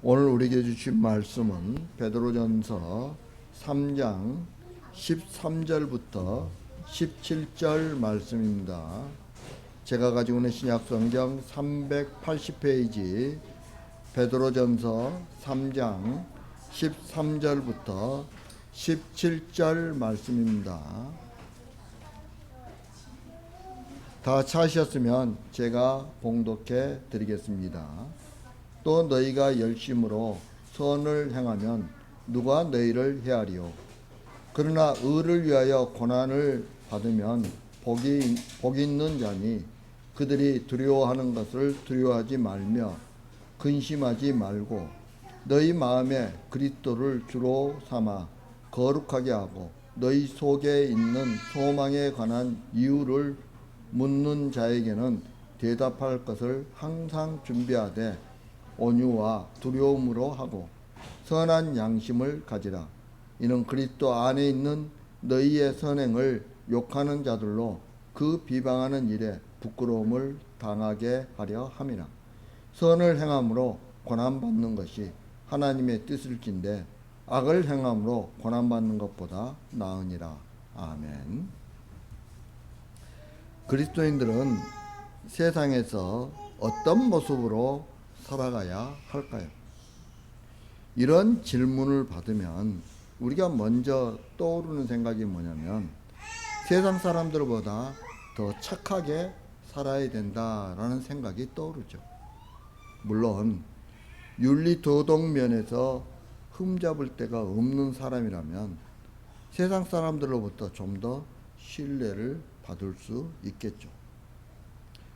오늘 우리에게 주신 말씀은 베드로전서 3장 13절부터 17절 말씀입니다. 제가 가지고 있는 신약성경 380페이지 베드로전서 3장 13절부터 17절 말씀입니다. 다 찾으셨으면 제가 봉독해 드리겠습니다. 또 너희가 열심으로 선을 행하면 누가 너희를 해하리요? 그러나 의를 위하여 고난을 받으면 복이 있는 자니 그들이 두려워하는 것을 두려워하지 말며 근심하지 말고 너희 마음에 그리스도를 주로 삼아 거룩하게 하고 너희 속에 있는 소망에 관한 이유를 묻는 자에게는 대답할 것을 항상 준비하되 온유와 두려움으로 하고 선한 양심을 가지라. 이는 그리스도 안에 있는 너희의 선행을 욕하는 자들로 그 비방하는 일에 부끄러움을 당하게 하려 함이라. 선을 행함으로 고난받는 것이 하나님의 뜻일진데 악을 행함으로 고난받는 것보다 나으니라. 아멘. 그리스도인들은 세상에서 어떤 모습으로 살아가야 할까요? 이런 질문을 받으면 우리가 먼저 떠오르는 생각이 뭐냐면 세상 사람들보다 더 착하게 살아야 된다라는 생각이 떠오르죠. 물론 윤리 도덕 면에서 흠잡을 데가 없는 사람이라면 세상 사람들로부터 좀 더 신뢰를 받을 수 있겠죠.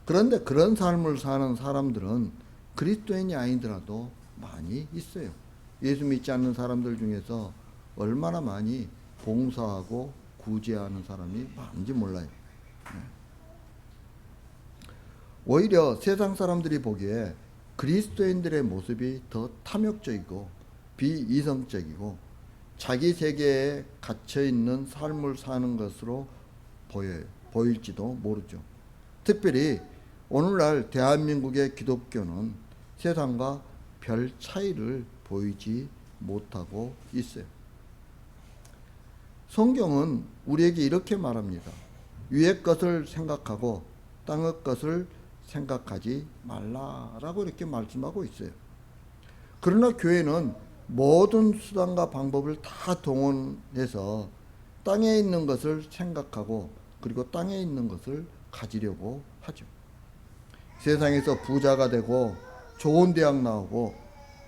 그런데 그런 삶을 사는 사람들은 그리스도인이 아니더라도 많이 있어요. 예수 믿지 않는 사람들 중에서 얼마나 많이 봉사하고 구제하는 사람이 많은지 몰라요. 오히려 세상 사람들이 보기에 그리스도인들의 모습이 더 탐욕적이고 비이성적이고 자기 세계에 갇혀있는 삶을 사는 것으로 보일지도 모르죠. 특별히 오늘날 대한민국의 기독교는 세상과 별 차이를 보이지 못하고 있어요. 성경은 우리에게 이렇게 말합니다. 위의 것을 생각하고 땅의 것을 생각하지 말라라고 이렇게 말씀하고 있어요. 그러나 교회는 모든 수단과 방법을 다 동원해서 땅에 있는 것을 생각하고 그리고 땅에 있는 것을 가지려고 하죠. 세상에서 부자가 되고 좋은 대학 나오고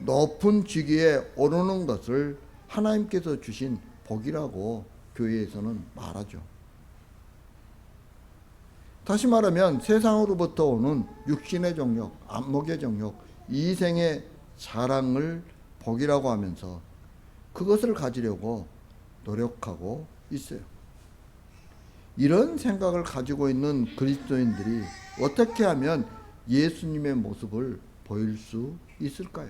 높은 직위에 오르는 것을 하나님께서 주신 복이라고 교회에서는 말하죠. 다시 말하면 세상으로부터 오는 육신의 정욕, 안목의 정욕, 이생의 자랑을 복이라고 하면서 그것을 가지려고 노력하고 있어요. 이런 생각을 가지고 있는 그리스도인들이 어떻게 하면 예수님의 모습을 보일 수 있을까요?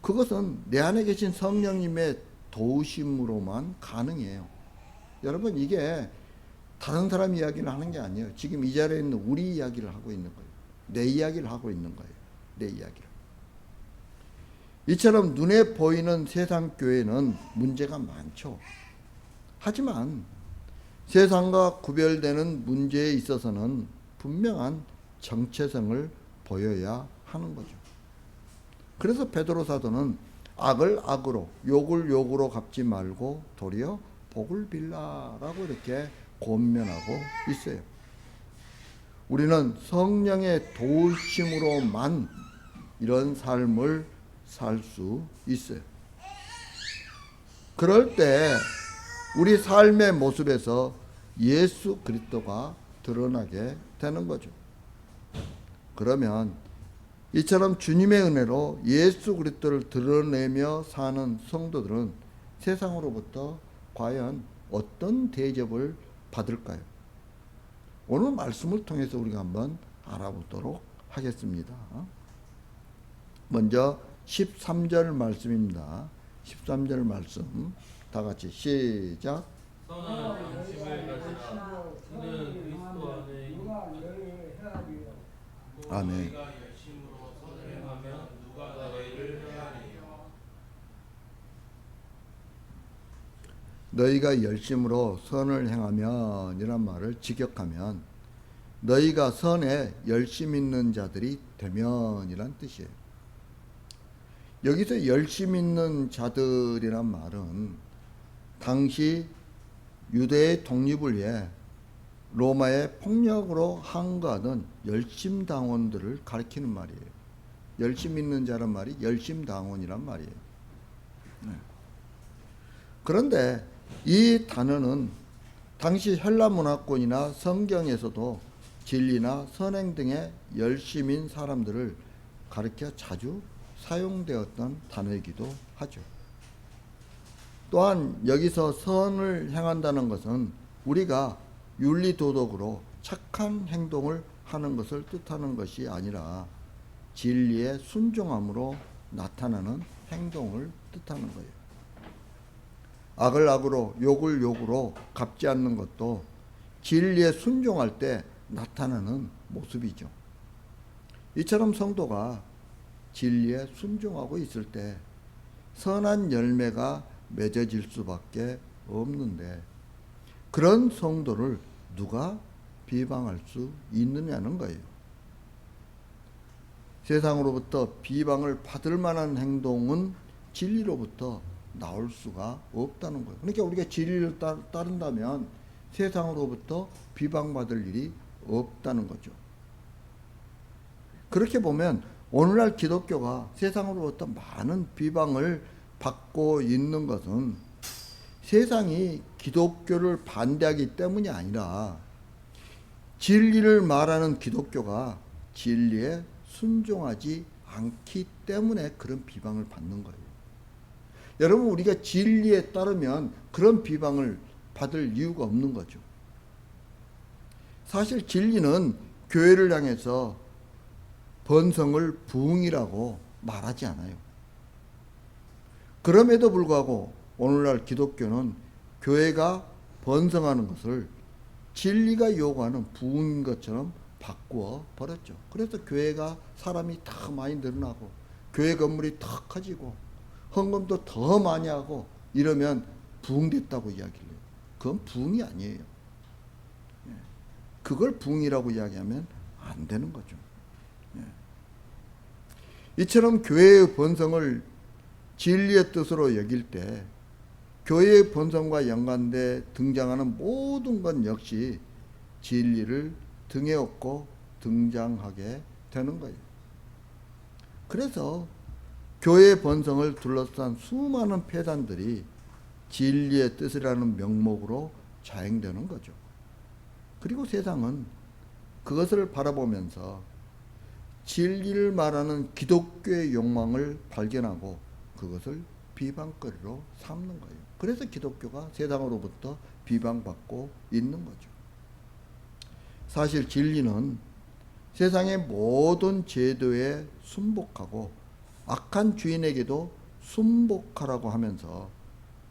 그것은 내 안에 계신 성령님의 도우심으로만 가능해요. 여러분, 이게 다른 사람 이야기를 하는 게 아니에요. 지금 이 자리에 있는 우리 이야기를 하고 있는 거예요. 내 이야기를 하고 있는 거예요. 내 이야기를. 이처럼 눈에 보이는 세상 교회는 문제가 많죠. 하지만 세상과 구별되는 문제에 있어서는 분명한 정체성을 보여야 하는 거죠. 그래서 베드로 사도는 악을 악으로 욕을 욕으로 갚지 말고 도리어 복을 빌라라고 이렇게 권면하고 있어요. 우리는 성령의 도우심으로만 이런 삶을 살 수 있어요. 그럴 때 우리 삶의 모습에서 예수 그리스도가 드러나게 되는 거죠. 그러면 이처럼 주님의 은혜로 예수 그리스도를 드러내며 사는 성도들은 세상으로부터 과연 어떤 대접을 받을까요? 오늘 말씀을 통해서 우리가 한번 알아보도록 하겠습니다. 먼저 13절 말씀입니다. 13절 말씀 다 같이 시작. 선한 양심을 가지라. 이는 그리스도 안에 아멘. 너희가 열심으로 선을 행하면 너희가 열심으로 선을 행하면 이란 말을 직역하면 너희가 선에 열심 있는 자들이 되면 이란 뜻이에요. 여기서 열심 있는 자들이란 말은 당시 유대의 독립을 위해 로마의 폭력으로 항거하던 열심당원들을 가리키는 말이에요. 열심 있는 자란 말이 열심당원이란 말이에요. 네. 그런데 이 단어는 당시 헬라 문화권이나 성경에서도 진리나 선행 등의 열심인 사람들을 가리켜 자주 사용되었던 단어이기도 하죠. 또한 여기서 선을 행한다는 것은 우리가 윤리도덕으로 착한 행동을 하는 것을 뜻하는 것이 아니라 진리에 순종함으로 나타나는 행동을 뜻하는 거예요. 악을 악으로 욕을 욕으로 갚지 않는 것도 진리에 순종할 때 나타나는 모습이죠. 이처럼 성도가 진리에 순종하고 있을 때 선한 열매가 맺어질 수밖에 없는데 그런 성도를 누가 비방할 수 있느냐는 거예요. 세상으로부터 비방을 받을 만한 행동은 진리로부터 나올 수가 없다는 거예요. 그러니까 우리가 진리를 따른다면 세상으로부터 비방받을 일이 없다는 거죠. 그렇게 보면 오늘날 기독교가 세상으로부터 많은 비방을 받고 있는 것은 세상이 기독교를 반대하기 때문이 아니라 진리를 말하는 기독교가 진리에 순종하지 않기 때문에 그런 비방을 받는 거예요. 여러분, 우리가 진리에 따르면 그런 비방을 받을 이유가 없는 거죠. 사실 진리는 교회를 향해서 번성을 부흥이라고 말하지 않아요. 그럼에도 불구하고 오늘날 기독교는 교회가 번성하는 것을 진리가 요구하는 부흥인 것처럼 바꾸어 버렸죠. 그래서 교회가 사람이 더 많이 늘어나고 교회 건물이 더 커지고 헌금도 더 많이 하고 이러면 부흥됐다고 이야기를 해요. 그건 부흥이 아니에요. 그걸 부흥이라고 이야기하면 안 되는 거죠. 이처럼 교회의 번성을 진리의 뜻으로 여길 때 교회의 번성과 연관돼 등장하는 모든 것 역시 진리를 등에 업고 등장하게 되는 거예요. 그래서 교회의 번성을 둘러싼 수많은 폐단들이 진리의 뜻이라는 명목으로 자행되는 거죠. 그리고 세상은 그것을 바라보면서 진리를 말하는 기독교의 욕망을 발견하고 그것을 비방거리로 삼는 거예요. 그래서 기독교가 세상으로부터 비방받고 있는 거죠. 사실 진리는 세상의 모든 제도에 순복하고 악한 주인에게도 순복하라고 하면서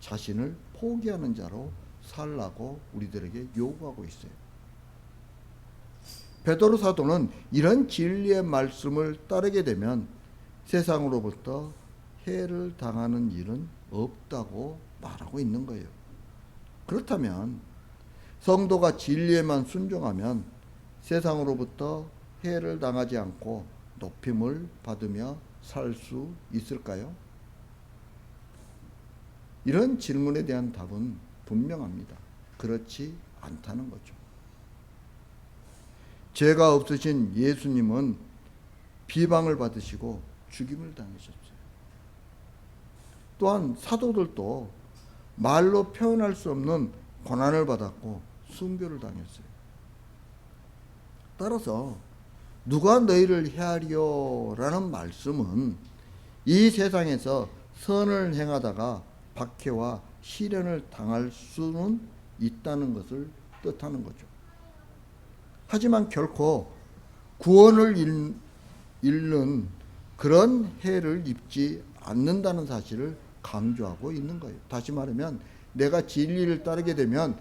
자신을 포기하는 자로 살라고 우리들에게 요구하고 있어요. 베드로 사도는 이런 진리의 말씀을 따르게 되면 세상으로부터 해를 당하는 일은 없다고 말하고 있는 거예요. 그렇다면 성도가 진리에만 순종하면 세상으로부터 해를 당하지 않고 높임을 받으며 살 수 있을까요? 이런 질문에 대한 답은 분명합니다. 그렇지 않다는 거죠. 죄가 없으신 예수님은 비방을 받으시고 죽임을 당하셨어요. 또한 사도들도 말로 표현할 수 없는 고난을 받았고 순교를 당했어요. 따라서 누가 너희를 해하리요라는 말씀은 이 세상에서 선을 행하다가 박해와 시련을 당할 수는 있다는 것을 뜻하는 거죠. 하지만 결코 구원을 잃는 그런 해를 입지 않는다는 사실을 강조하고 있는 거예요. 다시 말하면 내가 진리를 따르게 되면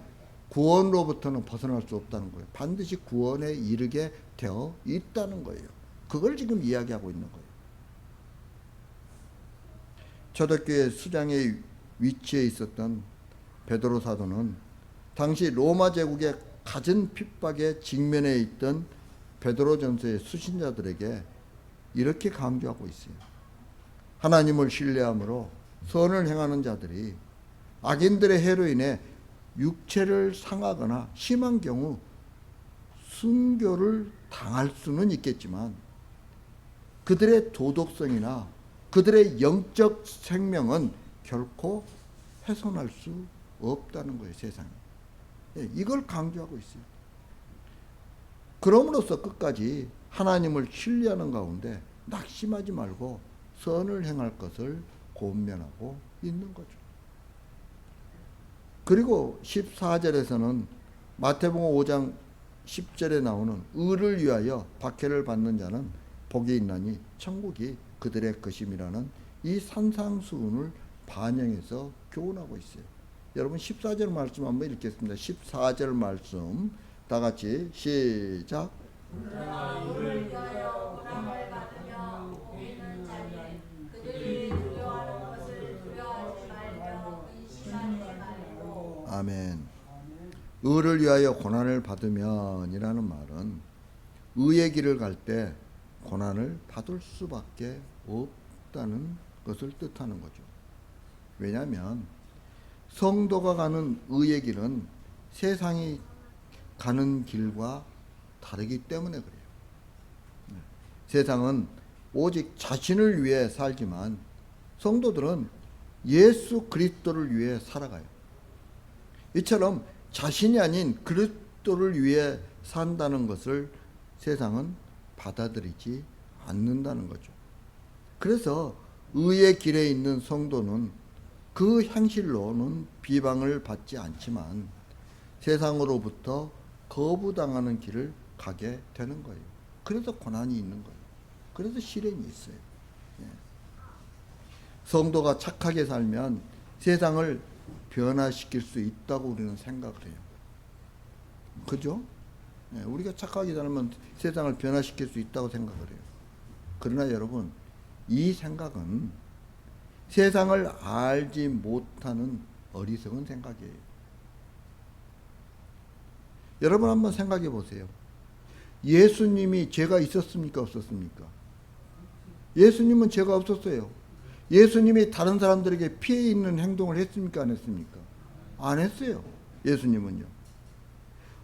구원으로부터는 벗어날 수 없다는 거예요. 반드시 구원에 이르게 되어 있다는 거예요. 그걸 지금 이야기하고 있는 거예요. 초대교회 수장에 위치해 있었던 베드로 사도는 당시 로마 제국의 갖은 핍박에 직면해 있던 베드로전서의 수신자들에게 이렇게 강조하고 있어요. 하나님을 신뢰함으로 선을 행하는 자들이 악인들의 해로 인해 육체를 상하거나 심한 경우 순교를 당할 수는 있겠지만 그들의 도덕성이나 그들의 영적 생명은 결코 훼손할 수 없다는 거예요, 세상에. 이걸 강조하고 있어요. 그럼으로써 끝까지 하나님을 신뢰하는 가운데 낙심하지 말고 선을 행할 것을 권면하고 있는 거죠. 그리고 14절에서는 마태복음 5장 10절에 나오는 의를 위하여 박해를 받는 자는 복이 있나니 천국이 그들의 것임이라는 이 산상수훈을 반영해서 교훈하고 있어요. 여러분 14절 말씀 한번 읽겠습니다. 14절 말씀 다 같이 시작. 의를 위하여 고난을 받으며 복이 있는 자니 그들이 두려워하는 것을 두려워하지 말며 근심하지 말고. 아멘. 의를 위하여 고난을 받으면이라는 말은 의의 길을 갈 때 고난을 받을 수밖에 없다는 것을 뜻하는 거죠. 왜냐하면 성도가 가는 의의 길은 세상이 가는 길과 다르기 때문에 그래요. 세상은 오직 자신을 위해 살지만 성도들은 예수 그리스도를 위해 살아가요. 이처럼 자신이 아닌 그리스도를 위해 산다는 것을 세상은 받아들이지 않는다는 거죠. 그래서 의의 길에 있는 성도는 그 행실로는 비방을 받지 않지만 세상으로부터 거부당하는 길을 가게 되는 거예요. 그래서 고난이 있는 거예요. 그래서 시련이 있어요. 성도가 착하게 살면 세상을 변화시킬 수 있다고 우리는 생각을 해요. 그죠? 우리가 착하게 살면 세상을 변화시킬 수 있다고 생각을 해요. 그러나 여러분, 이 생각은 세상을 알지 못하는 어리석은 생각이에요. 여러분 한번 생각해 보세요. 예수님이 죄가 있었습니까? 없었습니까? 예수님은 죄가 없었어요. 예수님이 다른 사람들에게 피해 있는 행동을 했습니까? 안 했습니까? 안 했어요. 예수님은요.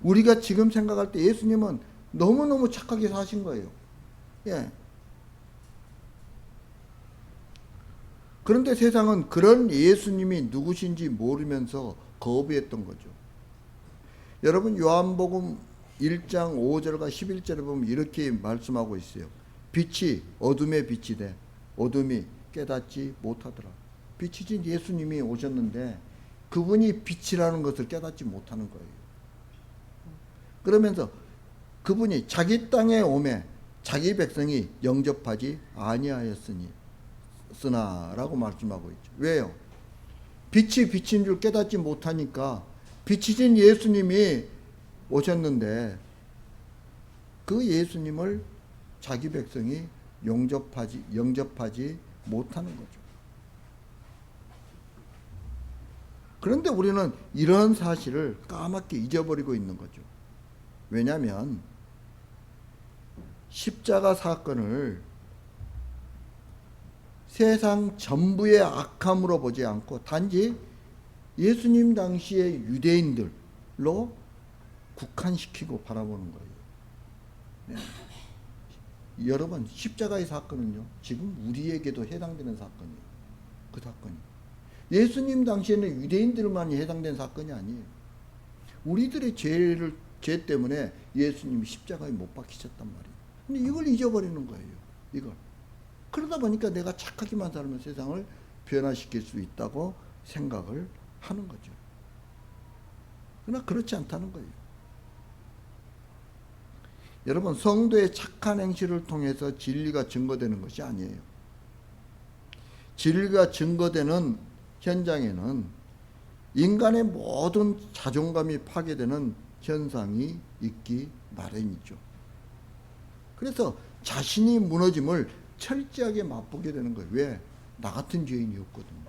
우리가 지금 생각할 때 예수님은 너무너무 착하게 사신 거예요. 예. 그런데 세상은 그런 예수님이 누구신지 모르면서 거부했던 거죠. 여러분 요한복음 1장 5절과 11절에 보면 이렇게 말씀하고 있어요. 빛이 어둠에 빛이 돼 어둠이 깨닫지 못하더라. 빛이신 예수님이 오셨는데 그분이 빛이라는 것을 깨닫지 못하는 거예요. 그러면서 그분이 자기 땅에 오매 자기 백성이 영접하지 아니하였으니 쓰나라고 말씀하고 있죠. 왜요? 빛이 빛인 줄 깨닫지 못하니까 빛이신 예수님이 오셨는데 그 예수님을 자기 백성이 영접하지 못하는 거죠. 그런데 우리는 이런 사실을 까맣게 잊어버리고 있는 거죠. 왜냐하면 십자가 사건을 세상 전부의 악함으로 보지 않고 단지 예수님 당시의 유대인들로 국한시키고 바라보는 거예요. 네. 여러분 십자가의 사건은요 지금 우리에게도 해당되는 사건이에요. 그 사건이 예수님 당시에는 유대인들만이 해당된 사건이 아니에요. 우리들의 죄 때문에 예수님이 십자가에 못 박히셨단 말이에요. 근데 이걸 잊어버리는 거예요. 이걸. 그러다 보니까 내가 착하게만 살면 세상을 변화시킬 수 있다고 생각을 하는 거죠. 그러나 그렇지 않다는 거예요. 여러분 성도의 착한 행실을 통해서 진리가 증거되는 것이 아니에요. 진리가 증거되는 현장에는 인간의 모든 자존감이 파괴되는 현상이 있기 마련이죠. 그래서 자신이 무너짐을 철저하게 맛보게 되는 거예요. 왜? 나 같은 죄인이 없거든요.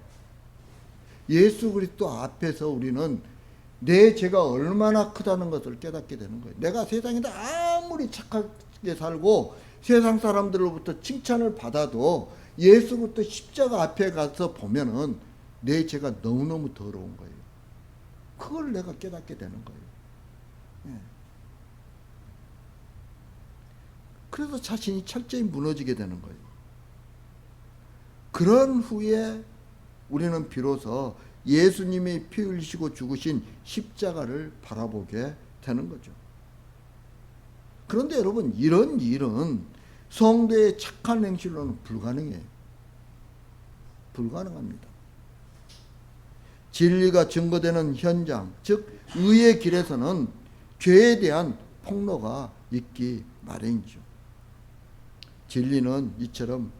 예수 그리스도 앞에서 우리는 내 죄가 얼마나 크다는 것을 깨닫게 되는 거예요. 내가 세상에서 아무리 착하게 살고 세상 사람들로부터 칭찬을 받아도 예수 그리스도 십자가 앞에 가서 보면은 내 죄가 너무너무 더러운 거예요. 그걸 내가 깨닫게 되는 거예요. 예. 그래서 자신이 철저히 무너지게 되는 거예요. 그런 후에 우리는 비로소 예수님이 피 흘리시고 죽으신 십자가를 바라보게 되는 거죠. 그런데 여러분, 이런 일은 성도의 착한 행실로는 불가능해요. 불가능합니다. 진리가 증거되는 현장, 즉 의의 길에서는 죄에 대한 폭로가 있기 마련이죠. 진리는 이처럼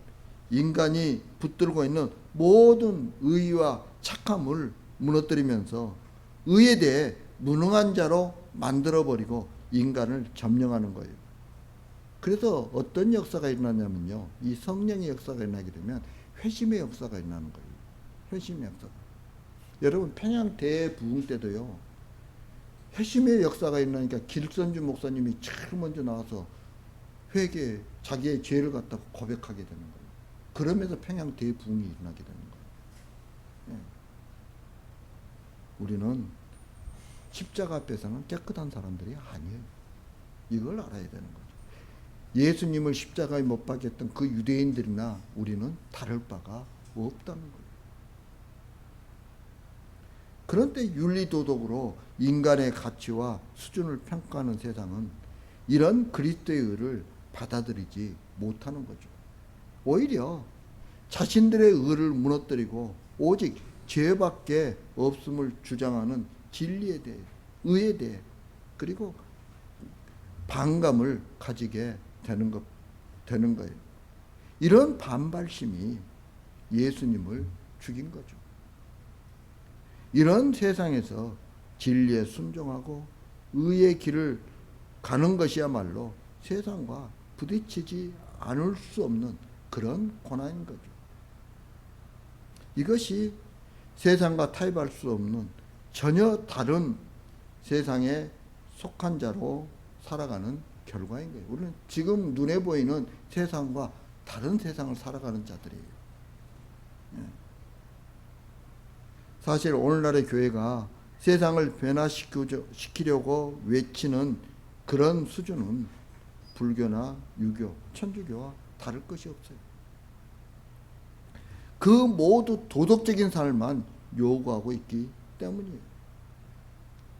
인간이 붙들고 있는 모든 의와 착함을 무너뜨리면서 의에 대해 무능한 자로 만들어버리고 인간을 점령하는 거예요. 그래서 어떤 역사가 일어나냐면요, 이 성령의 역사가 일어나게 되면 회심의 역사가 일어나는 거예요. 회심의 역사가. 여러분, 평양 대부흥 때도요, 회심의 역사가 일어나니까 길선주 목사님이 제일 먼저 나와서 회개, 자기의 죄를 갖다가 고백하게 되는 거예요. 그러면서 평양 대부흥이 일어나게 되는 거예요. 예. 우리는 십자가 앞에서는 깨끗한 사람들이 아니에요. 이걸 알아야 되는 거죠. 예수님을 십자가에 못 박였던 그 유대인들이나 우리는 다를 바가 없다는 거예요. 그런데 윤리도덕으로 인간의 가치와 수준을 평가하는 세상은 이런 그리스도의 의를 받아들이지 못하는 거죠. 오히려 자신들의 의를 무너뜨리고 오직 죄밖에 없음을 주장하는 진리에 대해, 의에 대해, 그리고 반감을 가지게 되는 거예요. 이런 반발심이 예수님을 죽인 거죠. 이런 세상에서 진리에 순종하고 의의 길을 가는 것이야말로 세상과 부딪히지 않을 수 없는 그런 고난인 거죠. 이것이 세상과 타협할 수 없는 전혀 다른 세상에 속한 자로 살아가는 결과인 거예요. 우리는 지금 눈에 보이는 세상과 다른 세상을 살아가는 자들이에요. 사실 오늘날의 교회가 세상을 변화시키려고 외치는 그런 수준은 불교나 유교, 천주교와 다를 것이 없어요. 그 모두 도덕적인 삶만 요구하고 있기 때문이에요.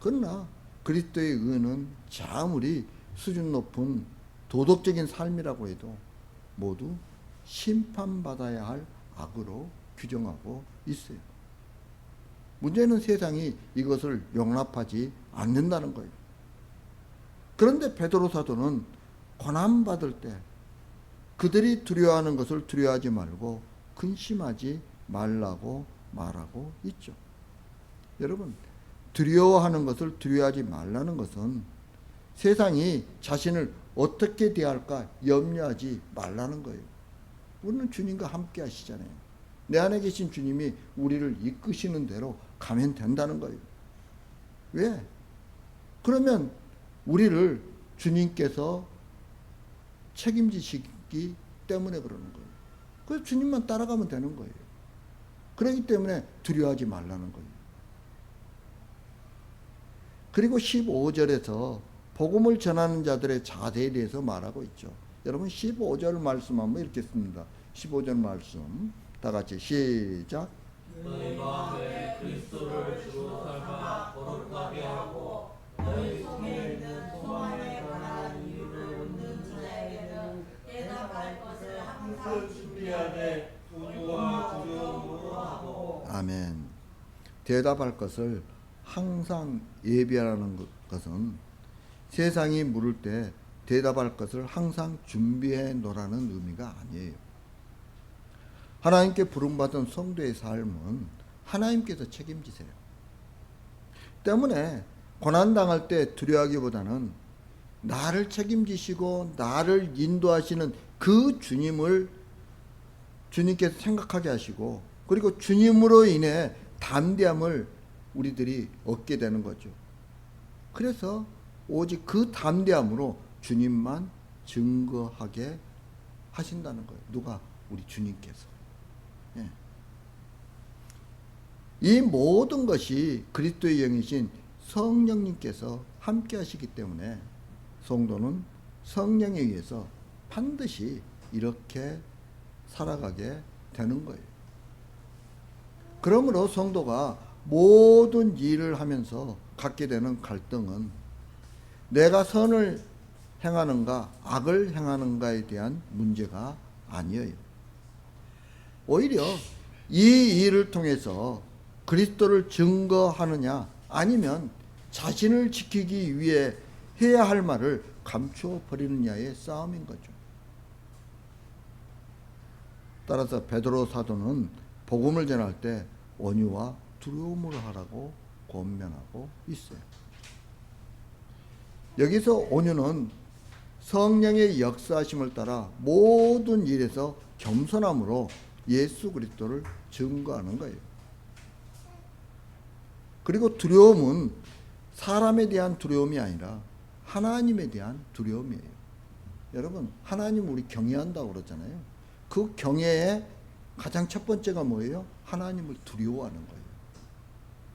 그러나 그리스도의 의는 아무리 수준 높은 도덕적인 삶이라고 해도 모두 심판받아야 할 악으로 규정하고 있어요. 문제는 세상이 이것을 용납하지 않는다는 거예요. 그런데 베드로 사도는 고난받을 때 그들이 두려워하는 것을 두려워하지 말고 근심하지 말라고 말하고 있죠. 여러분, 두려워하는 것을 두려워하지 말라는 것은 세상이 자신을 어떻게 대할까 염려하지 말라는 거예요. 우리는 주님과 함께 하시잖아요. 내 안에 계신 주님이 우리를 이끄시는 대로 가면 된다는 거예요. 왜? 그러면 우리를 주님께서 책임지시기 때문에 그러는 거예요. 그래서 주님만 따라가면 되는 거예요. 그렇기 때문에 두려워하지 말라는 거예요. 그리고 15절에서 복음을 전하는 자들의 자세에 대해서 말하고 있죠. 여러분 15절 말씀 한번 읽겠습니다. 15절 말씀 다 같이 시작. 너희 마음에 그리스도를 주로 삼아 거룩하게 하고 너희 속에 있는 소망에 관한 이유를 묻는 자에게는 대답할 것을 항상 준비하되 분유와 두려움으로 하고. 아멘. 대답할 것을 항상 예비하라는 것은 세상이 물을 때 대답할 것을 항상 준비해 놓으라는 의미가 아니에요. 하나님께 부름받은 성도의 삶은 하나님께서 책임지세요. 때문에 고난당할 때 두려워하기보다는 나를 책임지시고 나를 인도하시는 그 주님을 주님께서 생각하게 하시고, 그리고 주님으로 인해 담대함을 우리들이 얻게 되는 거죠. 그래서 오직 그 담대함으로 주님만 증거하게 하신다는 거예요. 누가? 우리 주님께서. 예. 이 모든 것이 그리스도의 영이신 성령님께서 함께 하시기 때문에 성도는 성령에 의해서 반드시 이렇게 살아가게 되는 거예요. 그러므로 성도가 모든 일을 하면서 갖게 되는 갈등은 내가 선을 행하는가 악을 행하는가에 대한 문제가 아니에요. 오히려 이 일을 통해서 그리스도를 증거하느냐 아니면 자신을 지키기 위해 해야 할 말을 감추어 버리느냐의 싸움인 거죠. 따라서 베드로 사도는 복음을 전할 때 온유와 두려움으로 하라고 권면하고 있어요. 여기서 온유는 성령의 역사하심을 따라 모든 일에서 겸손함으로 예수 그리스도를 증거하는 거예요. 그리고 두려움은 사람에 대한 두려움이 아니라 하나님에 대한 두려움이에요. 여러분, 하나님 우리 경외한다고 그러잖아요. 그 경외의 가장 첫 번째가 뭐예요? 하나님을 두려워하는 거예요.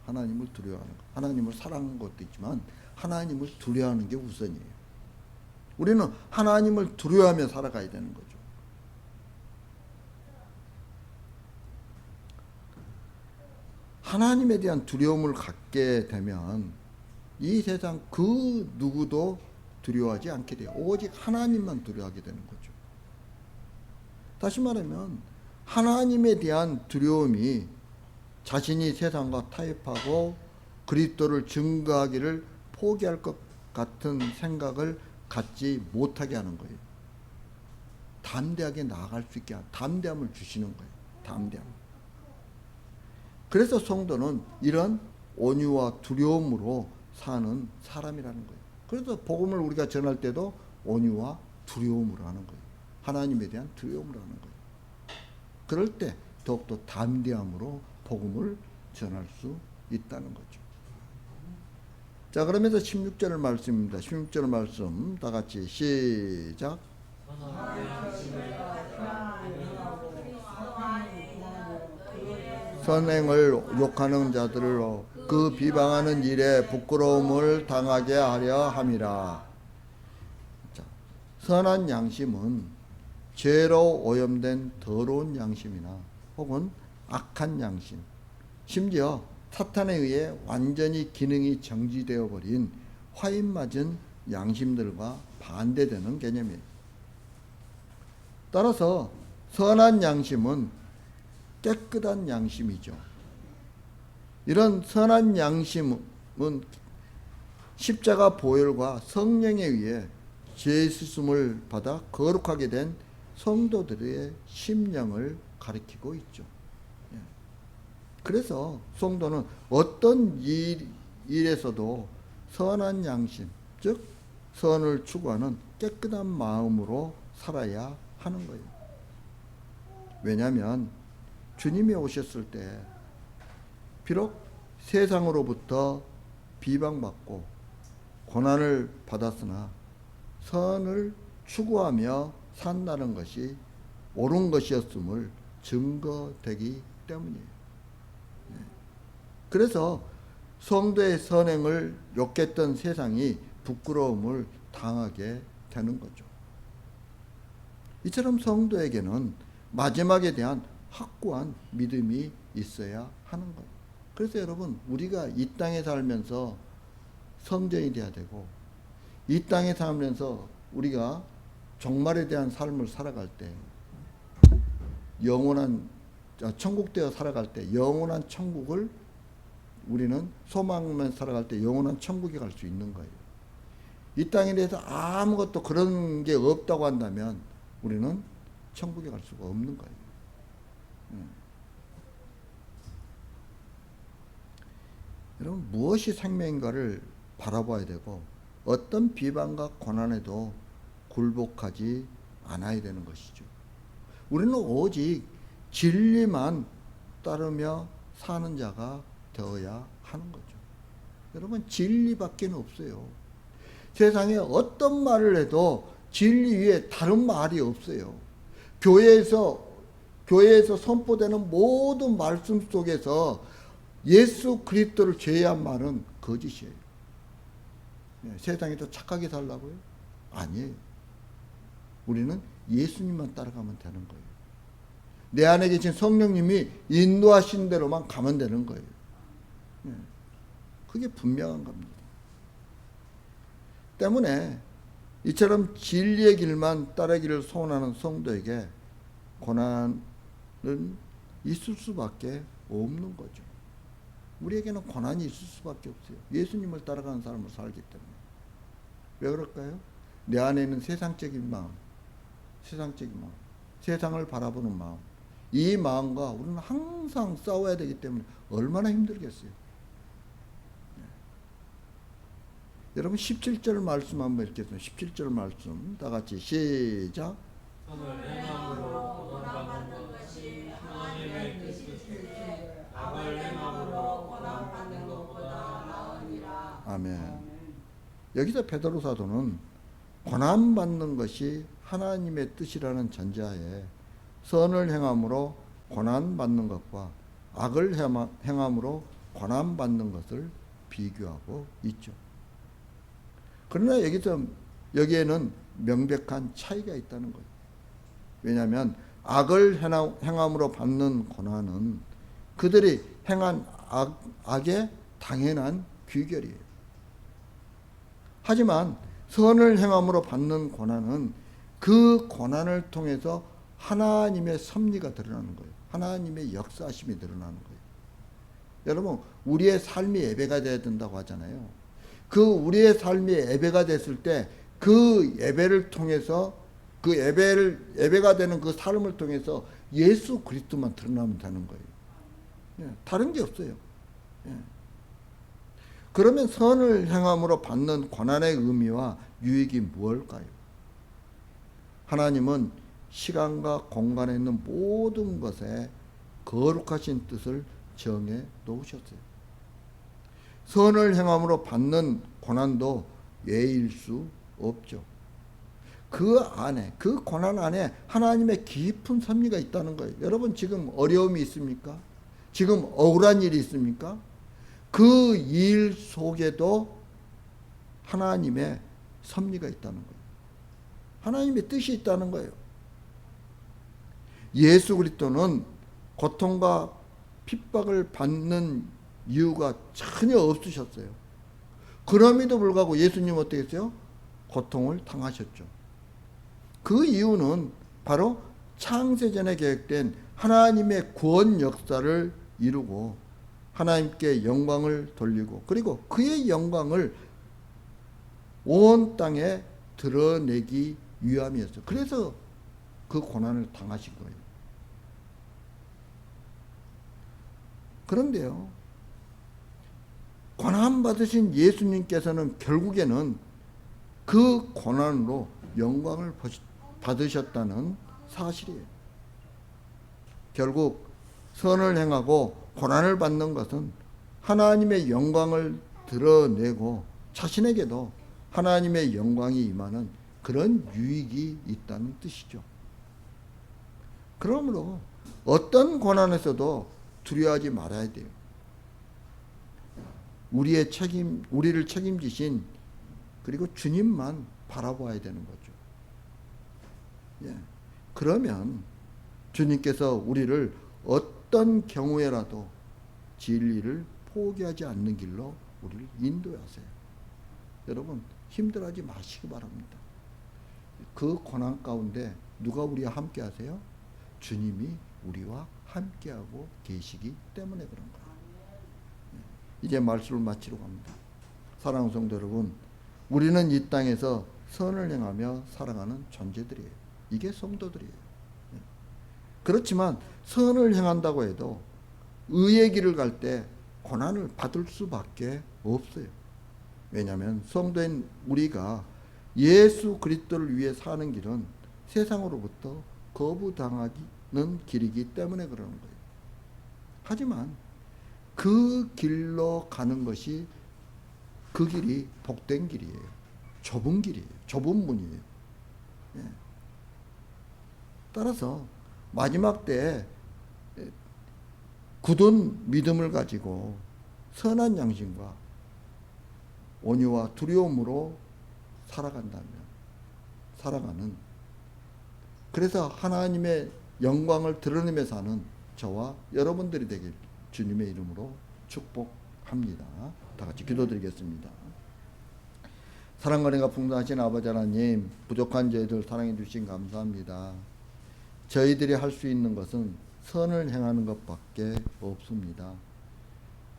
하나님을 두려워하는 거. 하나님을 사랑하는 것도 있지만 하나님을 두려워하는 게 우선이에요. 우리는 하나님을 두려워하며 살아가야 되는 거죠. 하나님에 대한 두려움을 갖게 되면 이 세상 그 누구도 두려워하지 않게 돼요. 오직 하나님만 두려워하게 되는 거죠. 다시 말하면 하나님에 대한 두려움이 자신이 세상과 타협하고 그리스도를 증거하기를 포기할 것 같은 생각을 갖지 못하게 하는 거예요. 담대하게 나아갈 수 있게 담대함을 주시는 거예요. 담대함. 그래서 성도는 이런 온유와 두려움으로 사는 사람이라는 거예요. 그래서 복음을 우리가 전할 때도 온유와 두려움으로 하는 거예요. 하나님에 대한 두려움으로 하는 거예요. 그럴 때 더욱더 담대함으로 복음을 전할 수 있다는 거죠. 자, 그러면서 16절 말씀입니다. 16절 말씀 다 같이 시작. 선행을 욕하는 자들을 그 비방하는 일에 부끄러움을 당하게 하려 함이라. 자, 선한 양심은 죄로 오염된 더러운 양심이나 혹은 악한 양심, 심지어 사탄에 의해 완전히 기능이 정지되어 버린 화인 맞은 양심들과 반대되는 개념이에요. 따라서 선한 양심은 깨끗한 양심이죠. 이런 선한 양심은 십자가 보혈과 성령에 의해 죄 씻음을 받아 거룩하게 된 성도들의 심령을 가리키고 있죠. 그래서 성도는 어떤 일에서도 선한 양심, 즉 선을 추구하는 깨끗한 마음으로 살아야 하는 거예요. 왜냐하면 주님이 오셨을 때 비록 세상으로부터 비방받고 고난을 받았으나 선을 추구하며 산다는 것이 옳은 것이었음을 증거되기 때문이에요. 그래서 성도의 선행을 욕했던 세상이 부끄러움을 당하게 되는 거죠. 이처럼 성도에게는 마지막에 대한 확고한 믿음이 있어야 하는 거예요. 그래서 여러분, 우리가 이 땅에 살면서 성전이 돼야 되고, 이 땅에 살면서 우리가 종말에 대한 삶을 살아갈 때, 영원한 천국되어 살아갈 때 영원한 천국을 우리는 소망하면서 살아갈 때 영원한 천국에 갈 수 있는 거예요. 이 땅에 대해서 아무것도 그런 게 없다고 한다면 우리는 천국에 갈 수가 없는 거예요. 여러분, 무엇이 생명인가를 바라봐야 되고 어떤 비방과 고난에도 굴복하지 않아야 되는 것이죠. 우리는 오직 진리만 따르며 사는 자가 되어야 하는 거죠. 여러분, 진리밖에 없어요. 세상에 어떤 말을 해도 진리 위에 다른 말이 없어요. 교회에서 선포되는 모든 말씀 속에서 예수 그리스도를 제외한 말은 거짓이에요. 세상에 더 착하게 살라고요? 아니에요. 우리는 예수님만 따라가면 되는 거예요. 내 안에 계신 성령님이 인도하신 대로만 가면 되는 거예요. 그게 분명한 겁니다. 때문에 이처럼 진리의 길만 따르기를 소원하는 성도에게 고난은 있을 수밖에 없는 거죠. 우리에게는 고난이 있을 수밖에 없어요. 예수님을 따라가는 사람을 살기 때문에. 왜 그럴까요? 내 안에 있는 세상적인 마음, 세상을 바라보는 마음, 이 마음과 우리는 항상 싸워야 되기 때문에 얼마나 힘들겠어요. 여러분 17절 말씀 한번 읽겠습니다. 17절 말씀 다 같이 시작. 선을 행함으로 고난받는 것이 하나님의 뜻이시되 악을 행함으로 고난받는 것보다 나으니라. 아멘. 여기서 베드로 사도는 고난받는 것이 하나님의 뜻이라는 전제하에 선을 행함으로 고난받는 것과 악을 행함으로 고난받는 것을 비교하고 있죠. 그러나 여기에는 명백한 차이가 있다는 거예요. 왜냐하면 악을 행함으로 받는 고난은 그들이 행한 악의 당연한 귀결이에요. 하지만 선을 행함으로 받는 고난은 그 고난을 통해서 하나님의 섭리가 드러나는 거예요. 하나님의 역사하심이 드러나는 거예요. 여러분, 우리의 삶이 예배가 되어야 된다고 하잖아요. 그 우리의 삶이 예배가 됐을 때 그 예배를 통해서 그 예배가 되는 그 삶을 통해서 예수 그리스도만 드러나면 되는 거예요. 다른 게 없어요. 그러면 선을 행함으로 받는 고난의 의미와 유익이 무엇일까요? 하나님은 시간과 공간에 있는 모든 것에 거룩하신 뜻을 정해 놓으셨어요. 선을 행함으로 받는 고난도 예일 수 없죠. 그 안에, 그 고난 안에 하나님의 깊은 섭리가 있다는 거예요. 여러분, 지금 어려움이 있습니까? 지금 억울한 일이 있습니까? 그 일 속에도 하나님의 섭리가 있다는 거예요. 하나님의 뜻이 있다는 거예요. 예수 그리스도는 고통과 핍박을 받는 이유가 전혀 없으셨어요. 그럼에도 불구하고 예수님은 어떻게 했어요? 고통을 당하셨죠. 그 이유는 바로 창세전에 계획된 하나님의 구원 역사를 이루고 하나님께 영광을 돌리고 그리고 그의 영광을 온 땅에 드러내기 위함이었어요. 그래서 그 고난을 당하신 거예요. 그런데요, 고난받으신 예수님께서는 결국에는 그 고난으로 영광을 받으셨다는 사실이에요. 결국 선을 행하고 고난을 받는 것은 하나님의 영광을 드러내고 자신에게도 하나님의 영광이 임하는 그런 유익이 있다는 뜻이죠. 그러므로 어떤 고난에서도 두려워하지 말아야 돼요. 우리를 책임지신 그리고 주님만 바라봐야 되는 거죠. 그러면 주님께서 우리를 어떤 경우에라도 진리를 포기하지 않는 길로 우리를 인도하세요. 여러분, 힘들어하지 마시기 바랍니다. 그 고난 가운데 누가 우리와 함께 하세요? 주님이 우리와 함께하고 계시기 때문에 그런 거예요. 이제 말씀을 마치러 갑니다. 사랑하는 성도 여러분, 우리는 이 땅에서 선을 행하며 살아가는 존재들이에요. 이게 성도들이에요. 그렇지만 선을 행한다고 해도 의의 길을 갈 때 고난을 받을 수밖에 없어요. 왜냐하면 성도인 우리가 예수 그리스도를 위해 사는 길은 세상으로부터 거부당하는 길이기 때문에 그러는 거예요. 하지만 그 길로 가는 것이 그 길이 복된 길이에요. 좁은 길이에요. 좁은 문이에요. 예. 따라서 마지막 때에 굳은 믿음을 가지고 선한 양심과 온유와 두려움으로 살아가는 그래서 하나님의 영광을 드러내며 사는 저와 여러분들이 되길 주님의 이름으로 축복합니다. 다 같이 기도드리겠습니다. 사랑과 은혜가 풍성하신 아버지 하나님, 부족한 저희들 사랑해 주신 감사합니다. 저희들이 할 수 있는 것은 선을 행하는 것밖에 없습니다.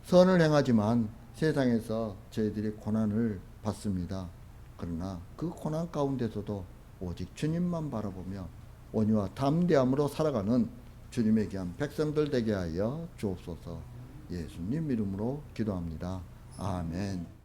선을 행하지만 세상에서 저희들이 고난을 받습니다. 그러나 그 고난 가운데서도 오직 주님만 바라보며 온유와 담대함으로 살아가는 주님의 귀한 백성들 되게 하여 주옵소서. 예수님 이름으로 기도합니다. 아멘.